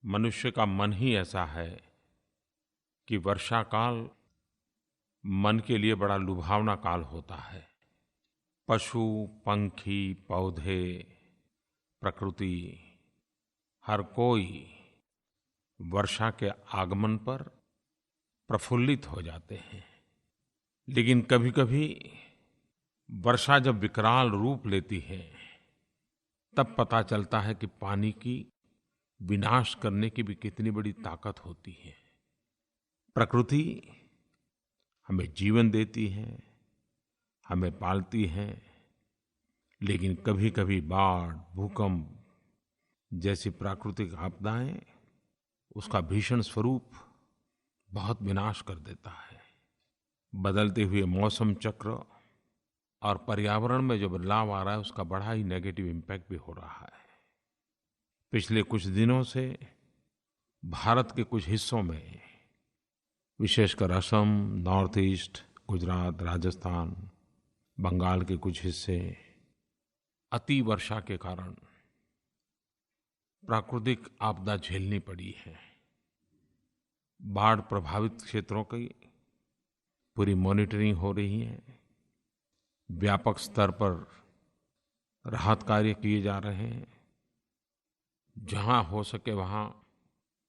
मनुष्य का मन ही ऐसा है कि वर्षा काल मन के लिए बड़ा लुभावना काल होता है। पशु, पंछी, पौधे, प्रकृति, हर कोई वर्षा के आगमन पर प्रफुल्लित हो जाते हैं। लेकिन कभी-कभी वर्षा जब विकराल रूप लेती है, तब पता चलता है कि पानी की विनाश करने की भी कितनी बड़ी ताकत होती है। प्रकृति हमें जीवन देती है, हमें पालती है, लेकिन कभी-कभी बाढ़, भूकंप जैसी प्राकृतिक आपदाएं उसका भीषण स्वरूप बहुत विनाश कर देता है। बदलते हुए मौसम चक्र और पर्यावरण में जो बदलाव आ रहा है, उसका बड़ा ही नेगेटिव इम्पैक्ट भी हो रहा है। पिछले कुछ दिनों से भारत के कुछ हिस्सों में, विशेषकर असम, नॉर्थ ईस्ट, गुजरात, राजस्थान, बंगाल के कुछ हिस्से अति वर्षा के कारण प्राकृतिक आपदा झेलनी पड़ी है। बाढ़ प्रभावित क्षेत्रों की पूरी मॉनिटरिंग हो रही है। व्यापक स्तर पर राहत कार्य किए जा रहे हैं। जहां हो सके वहां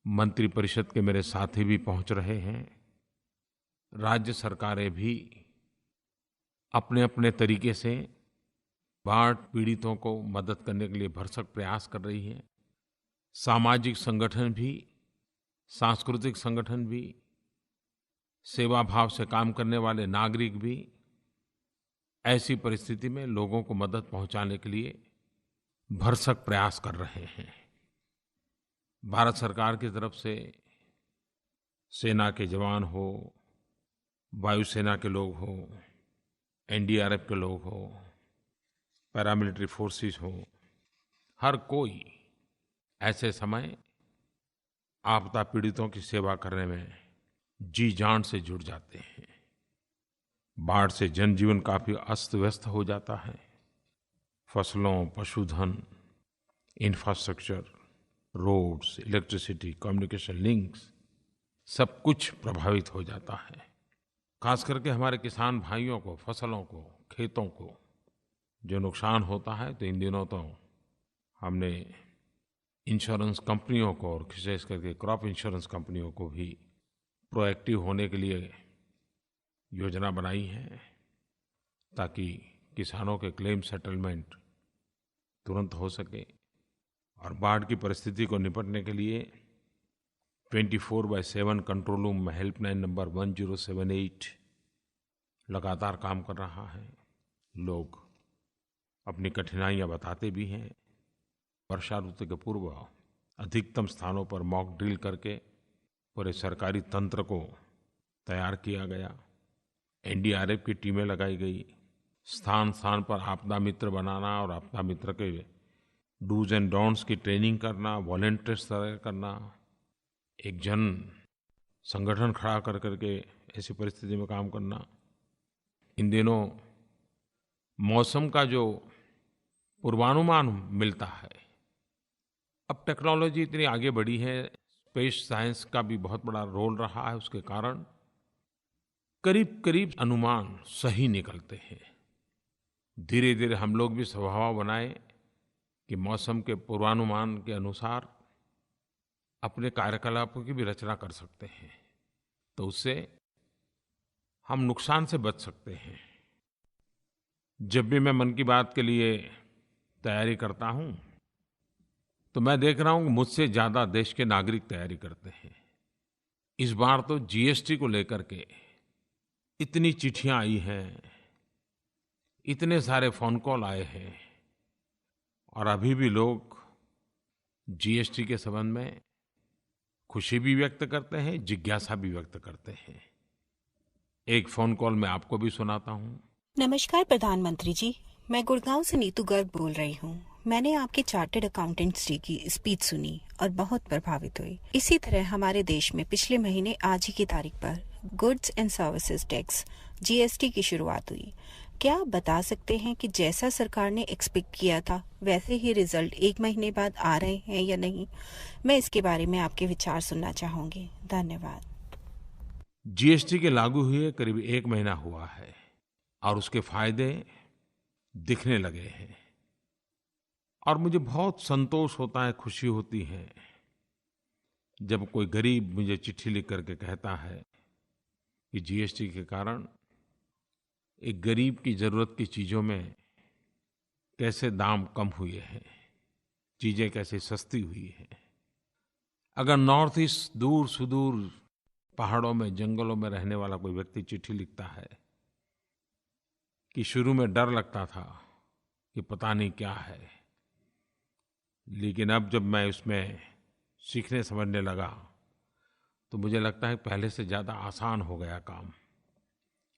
मंत्रिपरिषद के मेरे साथी भी पहुंच रहे हैं। राज्य सरकारें भी अपने-अपने तरीके से बाढ़ पीड़ितों को मदद करने के लिए भरसक प्रयास कर रही हैं। सामाजिक संगठन भी, सांस्कृतिक संगठन भी, सेवा भाव से काम करने वाले नागरिक भी ऐसी परिस्थिति में लोगों को मदद पहुंचाने के लिए भरसक प्रयास कर रहे हैं। भारत सरकार की तरफ से सेना के जवान हो, वायुसेना के लोग हो, एनडीआरएफ के लोग हो, पैरामिलिट्री फोर्सेस हो, हर कोई ऐसे समय आपदा पीड़ितों की सेवा करने में जी जान से जुड़ जाते हैं। बाढ़ से जनजीवन काफी अस्त-व्यस्त हो जाता है। फसलों, पशुधन, infrastructure, roads, electricity, communication links सब कुछ प्रभावित हो जाता है। खास करके हमारे किसान भाइयों को, फसलों को, खेतों को जो नुकसान होता है, तो इन दिनों तो हमने इंश्योरेंस कंपनियों को और विशेष करके क्रॉप इंश्योरेंस कंपनियों को भी प्रोएक्टिव होने के लिए योजना बनाई है, ताकि किसानों के क्लेम सेटलमेंट तुरंत हो सके। और बाढ़ की परिस्थिति को निपटने के लिए 24/7 कंट्रोल रूम में हेल्पलाइन नंबर 1078 लगातार काम कर रहा है। लोग अपनी कठिनाइयां बताते भी हैं। वर्षा ऋतु के पूर्व अधिकतम स्थानों पर मॉक ड्रिल करके पूरे सरकारी तंत्र को तैयार किया गया। एनडीआरएफ की टीमें लगाई गई। स्थान स्थान पर आपदा मित्र बनाना और आपदा मित्र के डूज एंड डोंट्स की ट्रेनिंग करना, वॉलंटियर्स तैयार करना, एक जन संगठन खड़ा कर करके ऐसी परिस्थिति में काम करना। इन दिनों मौसम का जो पूर्वानुमान मिलता है, अब टेक्नोलॉजी इतनी आगे बढ़ी है, स्पेस साइंस का भी बहुत बड़ा रोल रहा है। उसके कारण करीब-करीब अनुमान सही निकलते हैं। धीरे-धीरे हम लोग भी स्वभाव बनाए कि मौसम के पूर्वानुमान के अनुसार अपने कार्यकलापों की भी रचना कर सकते हैं, तो उससे हम नुकसान से बच सकते हैं। जब भी मैं मन की बात के लिए तैयारी करता हूँ, तो मैं देख रहा हूँ कि मुझसे ज़्यादा देश के नागरिक तैयारी करते हैं। इस बार तो जीएसटी को लेकर के इतनी चिट्ठियाँ आई हैं, इतने सारे फ़ोन कॉल आए हैं, और अभी भी लोग जीएसटी के संबंध में खुशी भी व्यक्त करते हैं, जिज्ञासा भी व्यक्त करते हैं। एक फ़ोन कॉल मैं आपको भी सुनाता हूँ। नमस्कार प्रधानमंत्री जी, मैं गुड़गांव से नीतू गर्ग बोल रही हूँ। मैंने आपके चार्टर्ड अकाउंटेंट्स डे की स्पीच सुनी और बहुत प्रभावित हुई। इसी तरह हमारे देश में पिछले महीने आज ही की तारीख पर goods and services tax GST की शुरुआत हुई। क्या आप बता सकते हैं कि जैसा सरकार ने एक्सपेक्ट किया था वैसे ही रिजल्ट 1 महीने बाद आ रहे हैं या नहीं? मैं इसके बारे में आपके विचार सुनना चाहूंगी। धन्यवाद। जीएसटी के लागू हुए करीब 1 महीना हुआ है और उसके फायदे दिखने लगे हैं और मुझे बहुत संतोष होता है, खुशी होती है जब कोई गरीब मुझे चिट्ठी लिख करके कहता है कि जीएसटी के कारण एक गरीब की ज़रूरत की चीज़ों में कैसे दाम कम हुए हैं, चीज़ें कैसे सस्ती हुई हैं। अगर नॉर्थ ईस्ट दूर सुदूर पहाड़ों में, जंगलों में रहने वाला कोई व्यक्ति चिट्ठी लिखता है कि शुरू में डर लगता था कि पता नहीं क्या है, लेकिन अब जब मैं उसमें सीखने समझने लगा तो मुझे लगता है पहले से ज़्यादा आसान हो गया काम,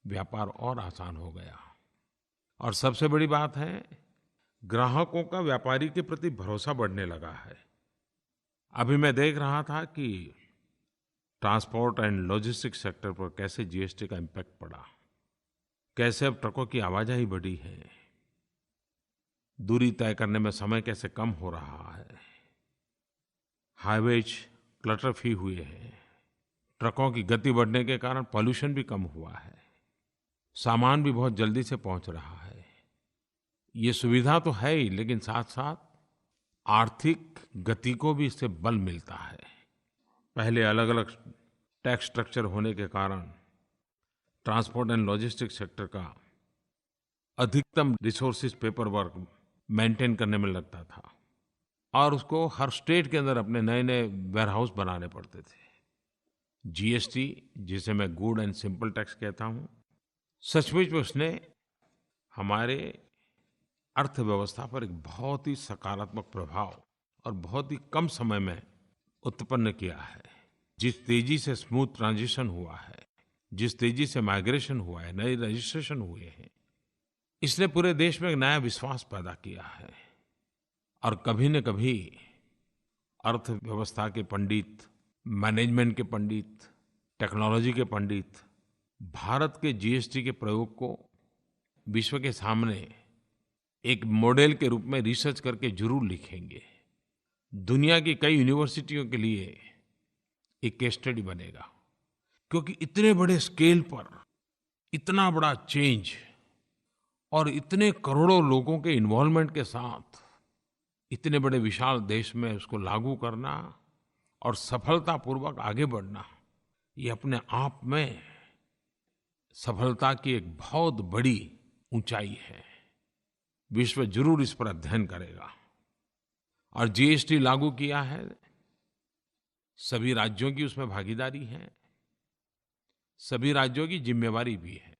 व्यापार और आसान हो गया। और सबसे बड़ी बात है, ग्राहकों का व्यापारी के प्रति भरोसा बढ़ने लगा है। अभी मैं देख रहा था कि ट्रांसपोर्ट एंड लॉजिस्टिक्स सेक्टर पर कैसे जीएसटी का इम्पैक्ट पड़ा, कैसे अब ट्रकों की आवाजाही बढ़ी है, दूरी तय करने में समय कैसे कम हो रहा है, हाईवेज क्लटर फ्री हुए हैं, ट्रकों की गति बढ़ने के कारण पॉल्यूशन भी कम हुआ है, सामान भी बहुत जल्दी से पहुंच रहा है। ये सुविधा तो है ही, लेकिन साथ साथ आर्थिक गति को भी इससे बल मिलता है। पहले अलग अलग टैक्स स्ट्रक्चर होने के कारण ट्रांसपोर्ट एंड लॉजिस्टिक्स सेक्टर का अधिकतम रिसोर्सेज पेपर वर्क मेंटेन करने में लगता था और उसको हर स्टेट के अंदर अपने नए नए वेयरहाउस बनाने पड़ते थे। जीएसटी, जिसे मैं गुड एंड सिंपल टैक्स कहता हूँ, सचमुच में उसने हमारे अर्थव्यवस्था पर एक बहुत ही सकारात्मक प्रभाव और बहुत ही कम समय में उत्पन्न किया है। जिस तेजी से स्मूथ ट्रांजिशन हुआ है, जिस तेजी से माइग्रेशन हुआ है, नए रजिस्ट्रेशन हुए हैं, इसने पूरे देश में एक नया विश्वास पैदा किया है। और कभी न कभी अर्थव्यवस्था के पंडित, मैनेजमेंट के पंडित, टेक्नोलॉजी के पंडित भारत के जीएसटी के प्रयोग को विश्व के सामने एक मॉडल के रूप में रिसर्च करके जरूर लिखेंगे। दुनिया की कई यूनिवर्सिटियों के लिए एक केस स्टडी बनेगा, क्योंकि इतने बड़े स्केल पर इतना बड़ा चेंज और इतने करोड़ों लोगों के इन्वॉल्वमेंट के साथ इतने बड़े विशाल देश में उसको लागू करना और सफलतापूर्वक आगे बढ़ना, ये अपने आप में सफलता की एक बहुत बड़ी ऊंचाई है। विश्व जरूर इस पर अध्ययन करेगा। और जीएसटी लागू किया है, सभी राज्यों की उसमें भागीदारी है, सभी राज्यों की जिम्मेवारी भी है।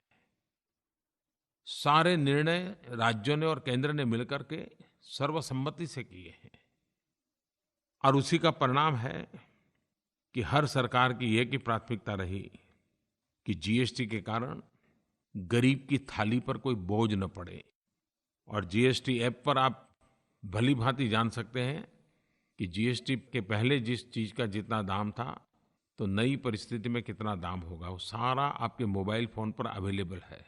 सारे निर्णय राज्यों ने और केंद्र ने मिलकर के सर्वसम्मति से किए हैं और उसी का परिणाम है कि हर सरकार की एक ही प्राथमिकता रही कि जीएसटी के कारण गरीब की थाली पर कोई बोझ न पड़े। और जीएसटी ऐप पर आप भली भांति जान सकते हैं कि जीएसटी के पहले जिस चीज़ का जितना दाम था तो नई परिस्थिति में कितना दाम होगा, वो सारा आपके मोबाइल फ़ोन पर अवेलेबल है।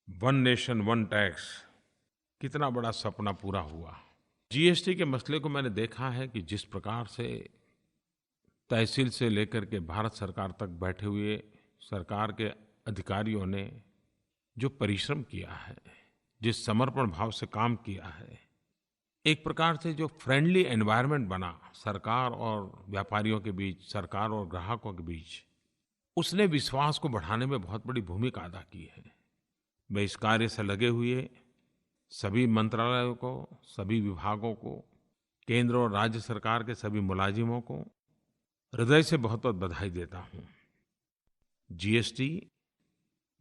वन नेशन वन टैक्स, कितना बड़ा सपना पूरा हुआ। जीएसटी के मसले को मैंने देखा है कि जिस प्रकार से तहसील से लेकर के भारत सरकार तक बैठे हुए सरकार के अधिकारियों ने जो परिश्रम किया है, जिस समर्पण भाव से काम किया है, एक प्रकार से जो फ्रेंडली एनवायरनमेंट बना सरकार और व्यापारियों के बीच, सरकार और ग्राहकों के बीच, उसने विश्वास को बढ़ाने में बहुत बड़ी भूमिका अदा की है। मैं इस कार्य से लगे हुए सभी मंत्रालयों को, सभी विभागों को, केंद्र और राज्य सरकार के सभी मुलाजिमों को हृदय से बहुत बहुत बधाई देता हूँ। जीएसटी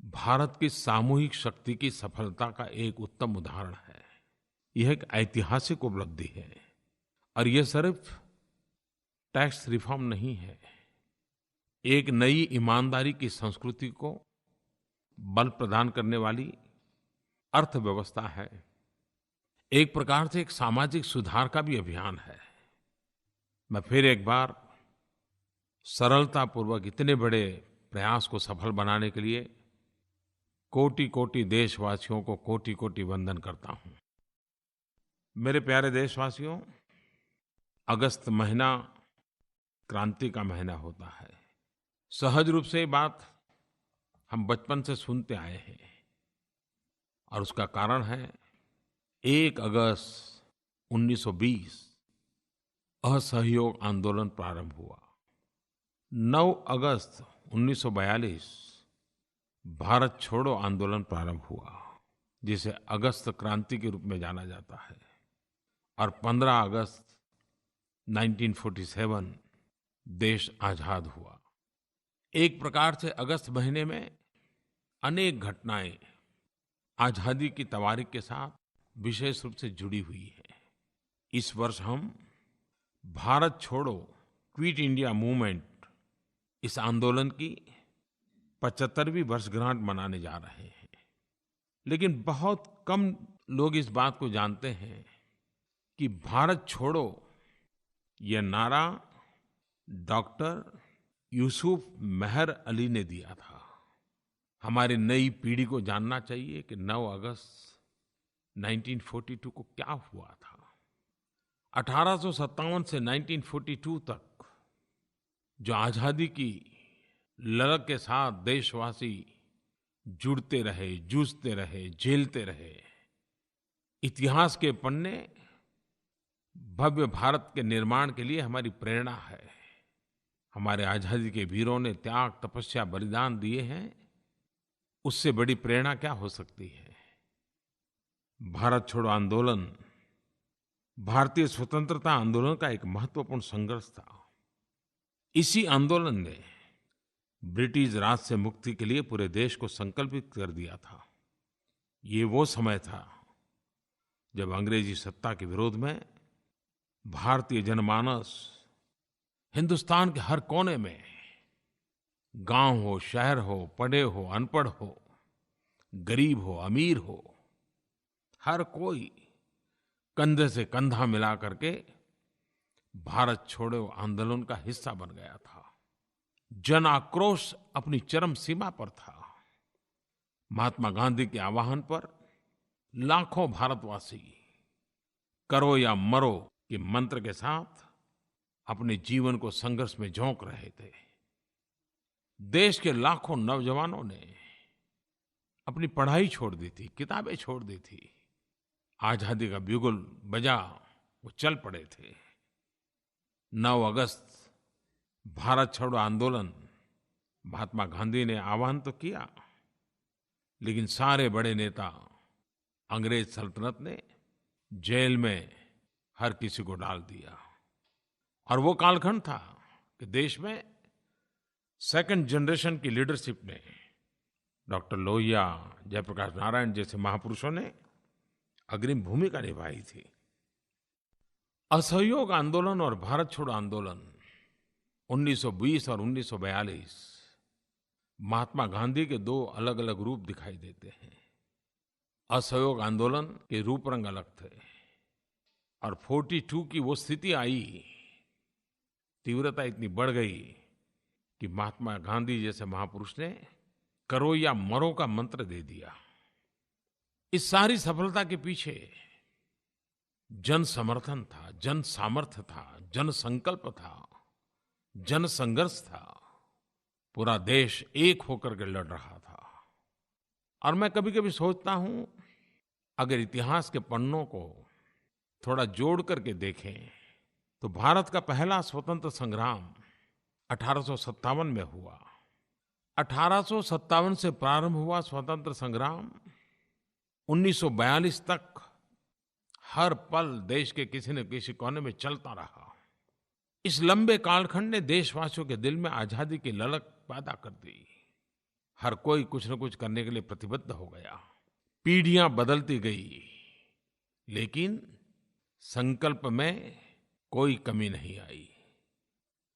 भारत की सामूहिक शक्ति की सफलता का एक उत्तम उदाहरण है। यह एक ऐतिहासिक उपलब्धि है और यह सिर्फ टैक्स रिफॉर्म नहीं है, एक नई ईमानदारी की संस्कृति को बल प्रदान करने वाली अर्थव्यवस्था है। एक प्रकार से एक सामाजिक सुधार का भी अभियान है। मैं फिर एक बार सरलतापूर्वक इतने बड़े प्रयास को सफल बनाने के लिए कोटि-कोटि देशवासियों को कोटि-कोटि वंदन करता हूँ। मेरे प्यारे देशवासियों, अगस्त महीना क्रांति का महीना होता है। सहज रूप से ये बात हम बचपन से सुनते आए हैं और उसका कारण है 1 अगस्त 1920 असहयोग आंदोलन प्रारंभ हुआ। 9 अगस्त 1942 भारत छोड़ो आंदोलन प्रारंभ हुआ, जिसे अगस्त क्रांति के रूप में जाना जाता है। और 15 अगस्त 1947 देश आज़ाद हुआ। एक प्रकार से अगस्त महीने में अनेक घटनाएं आज़ादी की तवारीख के साथ विशेष रूप से जुड़ी हुई हैं। इस वर्ष हम भारत छोड़ो क्विट इंडिया मूवमेंट, इस आंदोलन की 75वीं वर्षगांठ मनाने जा रहे हैं। लेकिन बहुत कम लोग इस बात को जानते हैं कि भारत छोड़ो ये नारा डॉक्टर यूसुफ मेहर अली ने दिया था। हमारी नई पीढ़ी को जानना चाहिए कि 9 अगस्त 1942 को क्या हुआ था। 1857 से 1942 तक जो आज़ादी की ललक के साथ देशवासी जुड़ते रहे, जूझते रहे, झेलते रहे, इतिहास के पन्ने भव्य भारत के निर्माण के लिए हमारी प्रेरणा है। हमारे आज़ादी के वीरों ने त्याग, तपस्या, बलिदान दिए हैं। उससे बड़ी प्रेरणा क्या हो सकती है। भारत छोड़ो आंदोलन भारतीय स्वतंत्रता आंदोलन का एक महत्वपूर्ण संघर्ष था। इसी आंदोलन ने ब्रिटिश राज से मुक्ति के लिए पूरे देश को संकल्पित कर दिया था। ये वो समय था जब अंग्रेजी सत्ता के विरोध में भारतीय जनमानस हिंदुस्तान के हर कोने में, गांव हो, शहर हो, पढ़े हो, अनपढ़ हो, गरीब हो, अमीर हो, हर कोई कंधे से कंधा मिला करके भारत छोड़ो आंदोलन का हिस्सा बन गया था। जन आक्रोश अपनी चरम सीमा पर था। महात्मा गांधी के आह्वान पर लाखों भारतवासी करो या मरो के मंत्र के साथ अपने जीवन को संघर्ष में झोंक रहे थे। देश के लाखों नौजवानों ने अपनी पढ़ाई छोड़ दी थी, किताबें छोड़ दी थी। आज़ादी का बिगुल बजा, वो चल पड़े थे। 9 अगस्त भारत छोड़ो आंदोलन महात्मा गांधी ने आह्वान तो किया, लेकिन सारे बड़े नेता अंग्रेज सल्तनत ने जेल में हर किसी को डाल दिया। और वो कालखंड था कि देश में सेकंड जनरेशन की लीडरशिप ने, डॉक्टर लोहिया, जयप्रकाश नारायण जैसे महापुरुषों ने अग्रिम भूमिका निभाई थी। असहयोग आंदोलन और भारत छोड़ो आंदोलन 1920 और 1942 महात्मा गांधी के 2 अलग-अलग रूप दिखाई देते हैं। असहयोग आंदोलन के रूप रंग अलग थे और 42 की वो स्थिति आई, तीव्रता इतनी बढ़ गई कि महात्मा गांधी जैसे महापुरुष ने करो या मरो का मंत्र दे दिया। इस सारी सफलता के पीछे जन समर्थन था, जन सामर्थ्य था, जन संकल्प था, जन संघर्ष था। पूरा देश एक होकर के लड़ रहा था। और मैं कभी-कभी सोचता हूं, अगर इतिहास के पन्नों को थोड़ा जोड़ करके देखें तो भारत का पहला स्वतंत्र संग्राम 1857 में हुआ। 1857 से प्रारंभ हुआ स्वतंत्र संग्राम 1942 तक हर पल देश के किसी न किसी कोने में चलता रहा। इस लंबे कालखंड ने देशवासियों के दिल में आज़ादी की ललक पैदा कर दी। हर कोई कुछ न कुछ करने के लिए प्रतिबद्ध हो गया। पीढ़ियां बदलती गई, लेकिन संकल्प में कोई कमी नहीं आई।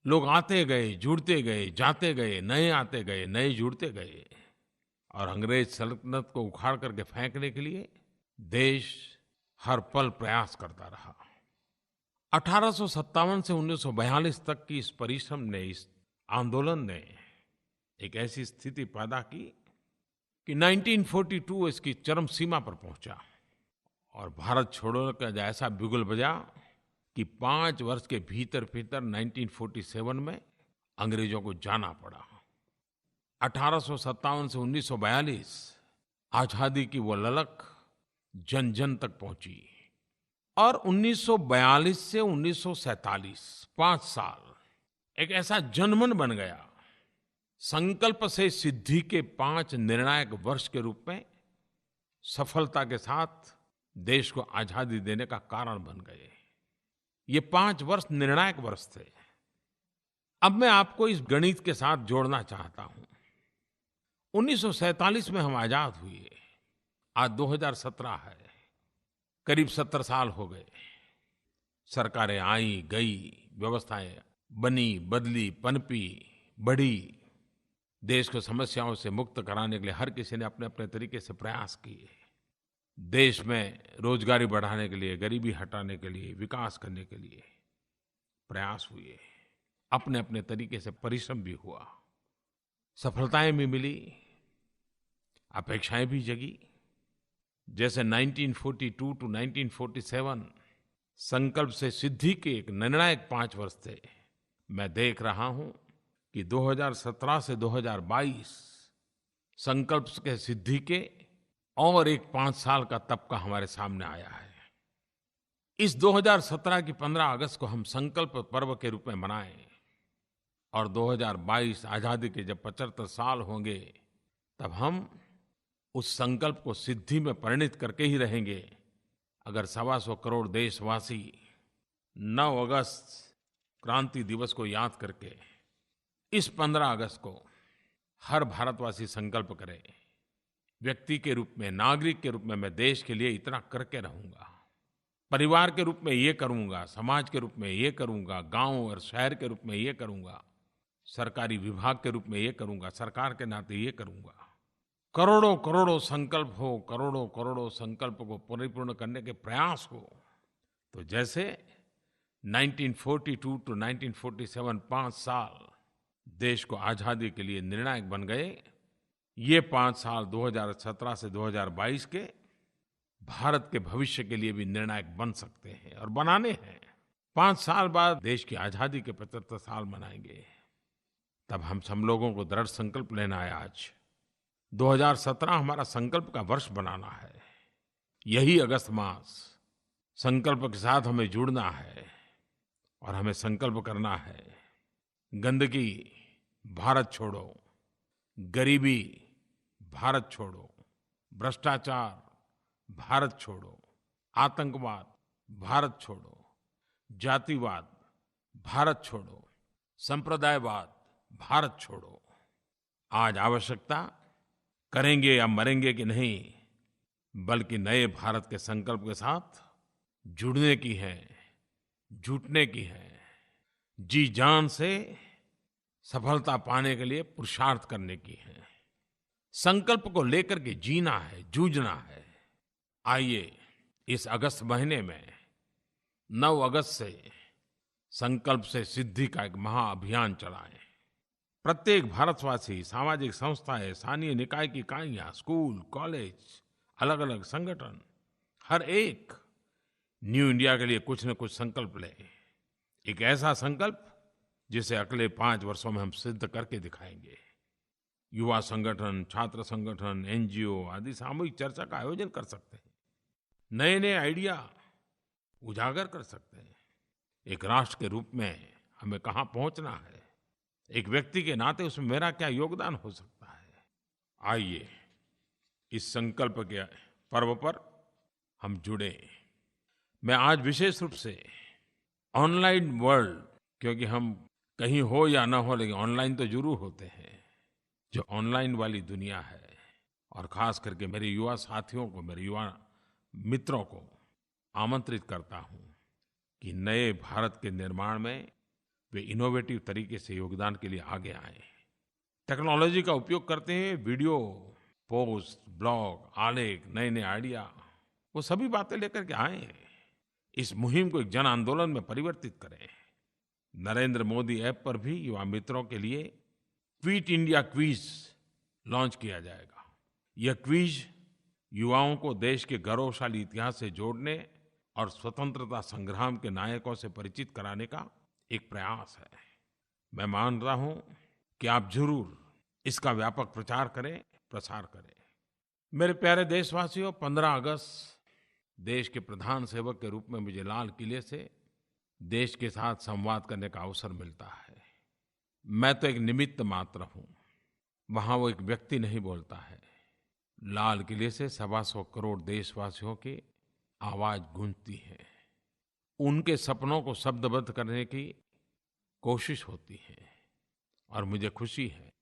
लोग आते गए, जुड़ते गए, जाते गए, नए आते गए, नए जुड़ते गए। और अंग्रेज सल्तनत को उखाड़ करके फेंकने के लिए देश हर पल प्रयास करता रहा। 1857 से 1942 तक की इस परिश्रम ने, इस आंदोलन ने एक ऐसी स्थिति पैदा की कि 1942 इसकी चरम सीमा पर पहुंचा और भारत छोड़ो का ऐसा बिगुल बजा कि 5 वर्ष के भीतर भीतर 1947 में अंग्रेजों को जाना पड़ा। 1857 से 1942 आज़ादी की वो ललक जन जन तक पहुंची और 1942 से 1947 5 साल एक ऐसा जनमन बन गया। संकल्प से सिद्धि के 5 निर्णायक वर्ष के रूप में सफलता के साथ देश को आजादी देने का कारण बन गए। ये 5 वर्ष निर्णायक वर्ष थे। अब मैं आपको इस गणित के साथ जोड़ना चाहता हूं। 1947 में हम आजाद हुए, आज 2017 है, करीब 70 साल हो गए। सरकारें आई गई, व्यवस्थाएं बनी बदली पनपी बढ़ी, देश को समस्याओं से मुक्त कराने के लिए हर किसी ने अपने अपने तरीके से प्रयास किए। देश में रोजगारी बढ़ाने के लिए, गरीबी हटाने के लिए, विकास करने के लिए प्रयास हुए। अपने अपने तरीके से परिश्रम भी हुआ, सफलताएं भी मिली, अपेक्षाएं भी जगी। जैसे 1942 टू 1947 संकल्प से सिद्धि के एक निर्णायक 5 वर्ष थे। मैं देख रहा हूं कि 2017 से 2022 संकल्प के सिद्धि के और एक 5 साल का तबका हमारे सामने आया है। इस 2017 की 15 अगस्त को हम संकल्प पर्व के रूप में मनाएं और 2022 आज़ादी के जब 75 साल होंगे तब हम उस संकल्प को सिद्धि में परिणत करके ही रहेंगे अगर 125 करोड़ देशवासी 9 अगस्त क्रांति दिवस को याद करके इस 15 अगस्त को हर भारतवासी संकल्प करे, व्यक्ति के रूप में, नागरिक के रूप में मैं देश के लिए इतना करके रहूंगा, परिवार के रूप में ये करूंगा, समाज के रूप में ये करूंगा, गांव और शहर के रूप में ये करूंगा, सरकारी विभाग के रूप में ये करूंगा, सरकार के नाते ये करूंगा। करोड़ों करोड़ों संकल्प हो, करोड़ों करोड़ों संकल्प को परिपूर्ण करने के प्रयास हो। तो जैसे 1942 टू 1947 5 साल देश को आज़ादी के लिए निर्णायक बन गए, ये 5 साल 2017 से 2022 के भारत के भविष्य के लिए भी निर्णायक बन सकते हैं और बनाने हैं। 5 साल बाद देश की आज़ादी के 75 साल मनाएंगे। तब हम सब लोगों को दृढ़ संकल्प लेना है। आज 2017 हमारा संकल्प का वर्ष बनाना है। यही अगस्त मास संकल्प के साथ हमें जुड़ना है और हमें संकल्प करना है, गंदगी भारत छोड़ो, गरीबी भारत छोड़ो, भ्रष्टाचार भारत छोड़ो, आतंकवाद भारत छोड़ो, जातिवाद भारत छोड़ो, संप्रदायवाद भारत छोड़ो। आज आवश्यकता करेंगे या मरेंगे कि नहीं, बल्कि नए भारत के संकल्प के साथ जुड़ने की है, जुटने की है, जी जान से सफलता पाने के लिए पुरुषार्थ करने की है, संकल्प को लेकर के जीना है, जूझना है। आइए इस अगस्त महीने में 9 अगस्त से संकल्प से सिद्धि का एक महाअभियान चलाएं। प्रत्येक भारतवासी, सामाजिक संस्थाएं, स्थानीय निकाय की इकाइयां, स्कूल, कॉलेज, अलग अलग संगठन, हर एक न्यू इंडिया के लिए कुछ न कुछ संकल्प ले। एक ऐसा संकल्प जिसे अगले 5 वर्षों में हम सिद्ध करके दिखाएंगे। युवा संगठन, छात्र संगठन, एनजीओ आदि सामूहिक चर्चा का आयोजन कर सकते हैं, नए नए आइडिया उजागर कर सकते हैं। एक राष्ट्र के रूप में हमें कहाँ पहुंचना है, एक व्यक्ति के नाते उसमें मेरा क्या योगदान हो सकता है। आइए इस संकल्प के पर्व पर हम जुड़े। मैं आज विशेष रूप से ऑनलाइन वर्ल्ड, क्योंकि हम कहीं हो या ना हो लेकिन ऑनलाइन तो जरूर होते हैं, जो ऑनलाइन वाली दुनिया है, और खास करके मेरे युवा साथियों को, मेरे युवा मित्रों को आमंत्रित करता हूं कि नए भारत के निर्माण में वे इनोवेटिव तरीके से योगदान के लिए आगे आएं। टेक्नोलॉजी का उपयोग करते हैं, वीडियो, पोस्ट, ब्लॉग, आलेख, नए नए आइडिया, वो सभी बातें लेकर के आएं। इस मुहिम को एक जन आंदोलन में परिवर्तित करें। नरेंद्र मोदी ऐप पर भी युवा मित्रों के लिए क्विट इंडिया क्विज लॉन्च किया जाएगा। यह क्विज युवाओं को देश के गौरवशाली इतिहास से जोड़ने और स्वतंत्रता संग्राम के नायकों से परिचित कराने का एक प्रयास है। मैं मान रहा हूं कि आप जरूर इसका व्यापक प्रचार करें, प्रसार करें। मेरे प्यारे देशवासियों, 15 अगस्त देश के प्रधान सेवक के रूप में मुझे लाल किले से देश के साथ संवाद करने का अवसर मिलता है। मैं तो एक निमित्त मात्र हूँ। वहाँ वो एक व्यक्ति नहीं बोलता है। लाल किले से 125 करोड़ देशवासियों की आवाज़ गूंजती है। उनके सपनों को शब्दबद्ध करने की कोशिश होती है। और मुझे खुशी है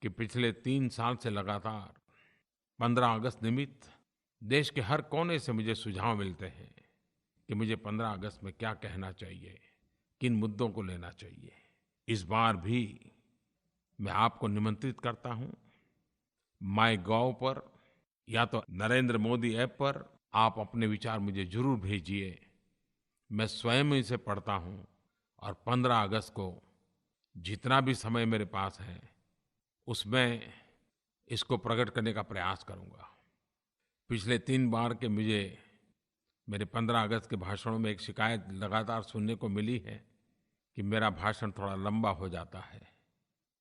कि पिछले 3 साल से लगातार 15 अगस्त निमित्त देश के हर कोने से मुझे सुझाव मिलते हैं कि मुझे 15 अगस्त में क्या कहना चाहिए, किन मुद्दों को लेना चाहिए। इस बार भी मैं आपको निमंत्रित करता हूँ, माइगोव पर या तो नरेंद्र मोदी ऐप पर आप अपने विचार मुझे जरूर भेजिए। मैं स्वयं इसे पढ़ता हूँ और 15 अगस्त को जितना भी समय मेरे पास है उसमें इसको प्रकट करने का प्रयास करूँगा। पिछले 3 बार के मुझे मेरे 15 अगस्त के भाषणों में एक शिकायत लगातार सुनने को मिली है कि मेरा भाषण थोड़ा लंबा हो जाता है।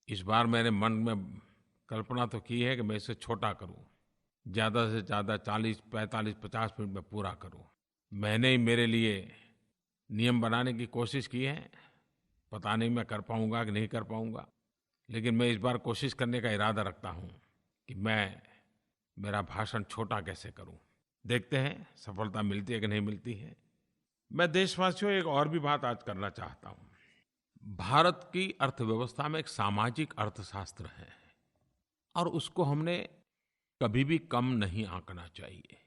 इस बार मैंने मन में कल्पना तो की है कि मैं इसे छोटा करूं, ज़्यादा से ज़्यादा 40, 45, 50 मिनट में पूरा करूं। मैंने ही मेरे लिए नियम बनाने की कोशिश की है। पता नहीं मैं कर पाऊंगा कि नहीं कर पाऊंगा, लेकिन मैं इस बार कोशिश करने का इरादा रखता हूं कि मैं मेरा भाषण छोटा कैसे करूं। देखते हैं सफलता मिलती है कि नहीं मिलती है। मैं देशवासियों एक और भी बात आज करना चाहता हूं। भारत की अर्थव्यवस्था में एक सामाजिक अर्थशास्त्र है और उसको हमने कभी भी कम नहीं आंकना चाहिए।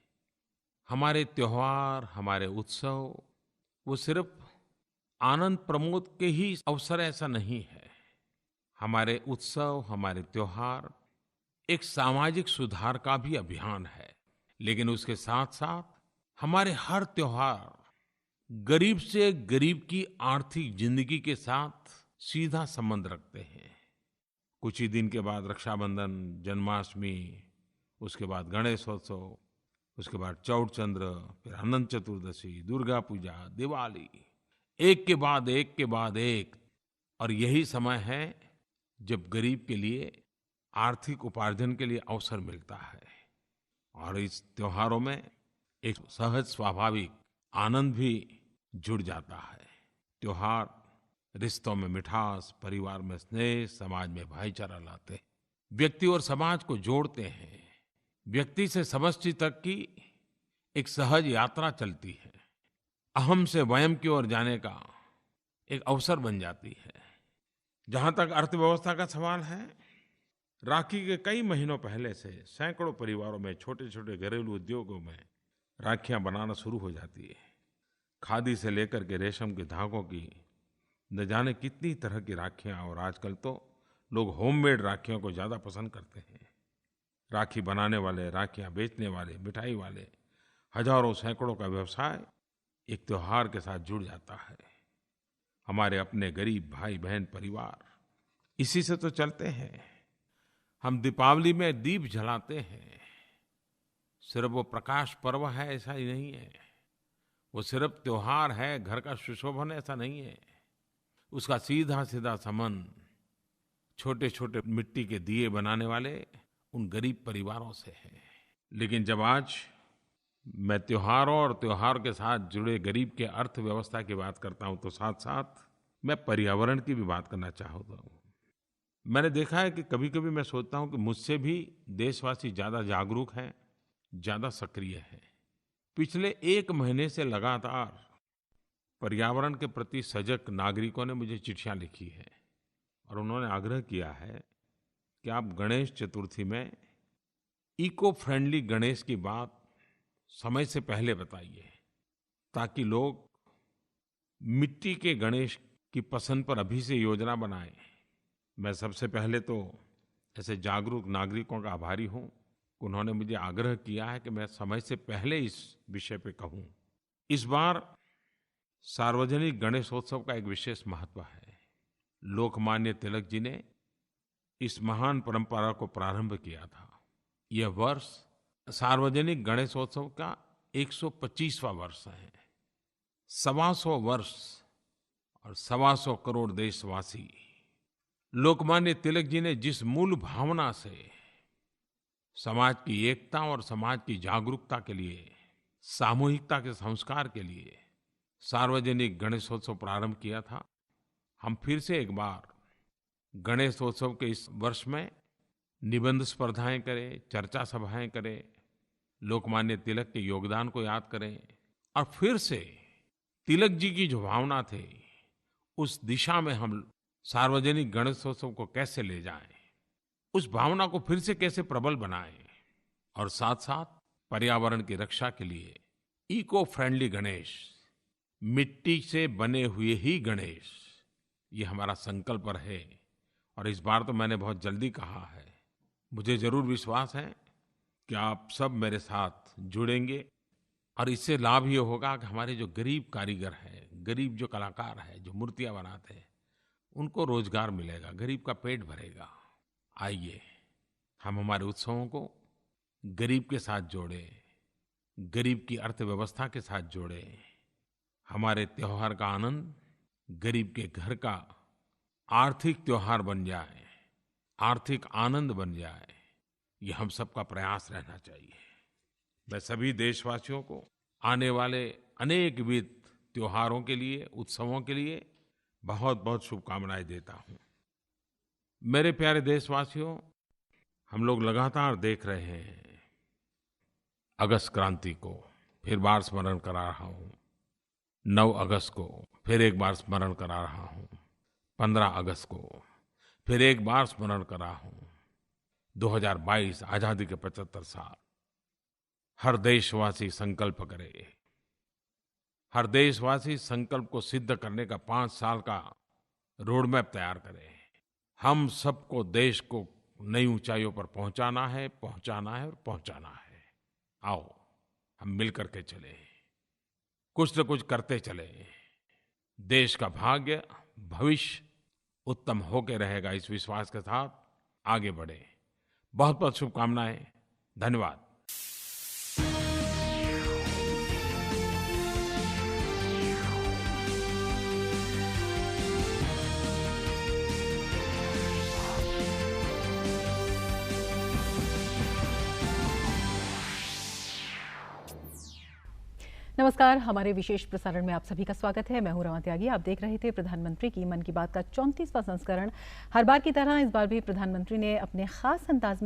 हमारे त्योहार, हमारे उत्सव वो सिर्फ आनंद प्रमोद के ही अवसर ऐसा नहीं है। हमारे उत्सव, हमारे त्योहार एक सामाजिक सुधार का भी अभियान है। लेकिन उसके साथ-साथ हमारे हर त्योहार गरीब से गरीब की आर्थिक जिंदगी के साथ सीधा संबंध रखते हैं। कुछ ही दिन के बाद रक्षाबंधन, जन्माष्टमी, उसके बाद गणेशोत्सव, उसके बाद चौड़चंद्र, फिर अनंत चतुर्दशी, दुर्गा पूजा, दिवाली, एक के बाद एक के बाद एक। और यही समय है जब गरीब के लिए आर्थिक उपार्जन के लिए अवसर मिलता है। और इस त्योहारों में एक सहज स्वाभाविक आनंद भी जुड़ जाता है। त्योहार रिश्तों में मिठास, परिवार में स्नेह, समाज में भाईचारा लाते हैं, व्यक्ति और समाज को जोड़ते हैं। व्यक्ति से समष्टि तक की एक सहज यात्रा चलती है। अहम से वयम की ओर जाने का एक अवसर बन जाती है। जहां तक अर्थव्यवस्था का सवाल है, राखी के कई महीनों पहले से सैकड़ों परिवारों में छोटे छोटे घरेलू उद्योगों में राखियां बनाना शुरू हो जाती है। खादी से लेकर के रेशम के धागों की न जाने कितनी तरह की राखियां। और आजकल तो लोग होममेड राखियों को ज़्यादा पसंद करते हैं। राखी बनाने वाले, राखियां बेचने वाले, मिठाई वाले, हजारों सैकड़ों का व्यवसाय एक त्योहार के साथ जुड़ जाता है। हमारे अपने गरीब भाई बहन परिवार इसी से तो चलते हैं। हम दीपावली में दीप जलाते हैं, सिर्फ वो प्रकाश पर्व है ऐसा ही नहीं है। वो सिर्फ त्योहार है, घर का सुशोभन ऐसा नहीं है। उसका सीधा सीधा संबंध छोटे छोटे मिट्टी के दिए बनाने वाले उन गरीब परिवारों से है। लेकिन जब आज मैं त्योहारों और त्योहार के साथ जुड़े गरीब के अर्थव्यवस्था की बात करता हूं, तो साथ साथ मैं पर्यावरण की भी बात करना चाहता हूं। मैंने देखा है कि कभी-कभी मैं सोचता हूं कि मुझसे भी देशवासी ज़्यादा जागरूक हैं, ज़्यादा सक्रिय हैं। पिछले 1 महीने से लगातार पर्यावरण के प्रति सजग नागरिकों ने मुझे चिट्ठियां लिखी हैं और उन्होंने आग्रह किया है कि आप गणेश चतुर्थी में इको फ्रेंडली गणेश की बात समय से पहले बताइए, ताकि लोग मिट्टी के गणेश की पसंद पर अभी से योजना बनाएं। मैं सबसे पहले तो ऐसे जागरूक नागरिकों का आभारी हूँ। उन्होंने मुझे आग्रह किया है कि मैं समय से पहले इस विषय पे कहूँ। इस बार सार्वजनिक गणेशोत्सव का एक विशेष महत्व है। लोकमान्य तिलक जी ने इस महान परंपरा को प्रारंभ किया था। यह वर्ष सार्वजनिक गणेशोत्सव का 125वां वर्ष है। 125 वर्ष और 125 करोड़ देशवासी लोकमान्य तिलक जी ने जिस मूल भावना से समाज की एकता और समाज की जागरूकता के लिए, सामूहिकता के संस्कार के लिए सार्वजनिक गणेशोत्सव प्रारंभ किया था, हम फिर से एक बार गणेशोत्सव के इस वर्ष में निबंध स्पर्धाएं करें, चर्चा सभाएं करें, लोकमान्य तिलक के योगदान को याद करें और फिर से तिलक जी की जो भावना थी उस दिशा में हम सार्वजनिक गणेशोत्सव को कैसे ले जाएं, उस भावना को फिर से कैसे प्रबल बनाएं और साथ-साथ पर्यावरण की रक्षा के लिए इको फ्रेंडली गणेश, मिट्टी से बने हुए ही गणेश, ये हमारा संकल्प है। और इस बार तो मैंने बहुत जल्दी कहा है। मुझे जरूर विश्वास है कि आप सब मेरे साथ जुड़ेंगे और इससे लाभ ये होगा कि हमारे जो गरीब कारीगर हैं, गरीब जो कलाकार हैं, जो मूर्तियां बनाते हैं, उनको रोजगार मिलेगा, गरीब का पेट भरेगा। आइए हम हमारे उत्सवों को गरीब के साथ जोड़ें, गरीब की अर्थव्यवस्था के साथ जोड़ें। हमारे त्योहार का आनंद गरीब के घर का आर्थिक त्योहार बन जाए, आर्थिक आनंद बन जाए, ये हम सबका प्रयास रहना चाहिए। मैं सभी देशवासियों को आने वाले अनेकविध त्योहारों के लिए, उत्सवों के लिए बहुत-बहुत शुभकामनाएं देता हूं। मेरे प्यारे देशवासियों, हम लोग लगातार देख रहे हैं अगस्त क्रांति को फिर बार स्मरण करा रहा हूं, 9 अगस्त को फिर एक बार स्मरण करा रहा हूं, 15 अगस्त को फिर एक बार स्मरण कर रहा हूं। 2022 आजादी के 75 साल। हर देशवासी संकल्प करे, हर देशवासी संकल्प को सिद्ध करने का 5 साल का रोड मैप तैयार करे। हम सबको देश को नई ऊंचाइयों पर पहुंचाना है, पहुंचाना है और पहुंचाना है। आओ हम मिल करके चलें, कुछ न कुछ करते चलें। देश का भाग्य, भविष्य उत्तम होके रहेगा, इस विश्वास के साथ आगे बढ़े। बहुत बहुत शुभकामनाएं। धन्यवाद। नमस्कार, हमारे विशेष प्रसारण में आप सभी का स्वागत है। मैं हूं रमा त्यागी। आप देख रहे थे प्रधानमंत्री की मन की बात का 34वां संस्करण। हर बार की तरह इस बार भी प्रधानमंत्री ने अपने खास अंदाज में